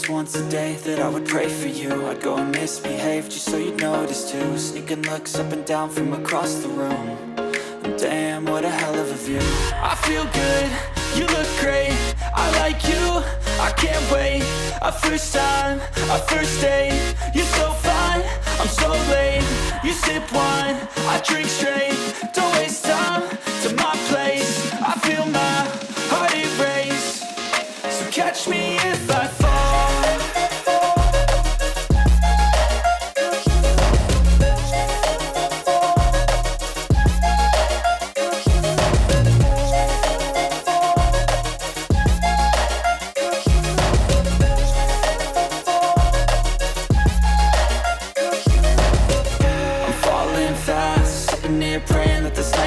least once a day that I would pray for you. I'd go and misbehave just so you'd notice too. Sneaking looks up and down from across the room. And damn, what a hell of a view. I feel good, you look great, I like you, I can't wait. A first time, a first date, you're so fine, I'm so late. You sip wine, I drink straight, don't waste time to my place. I feel my heart erase, so catch me if I fall. I'm falling fast, sitting here praying that this night's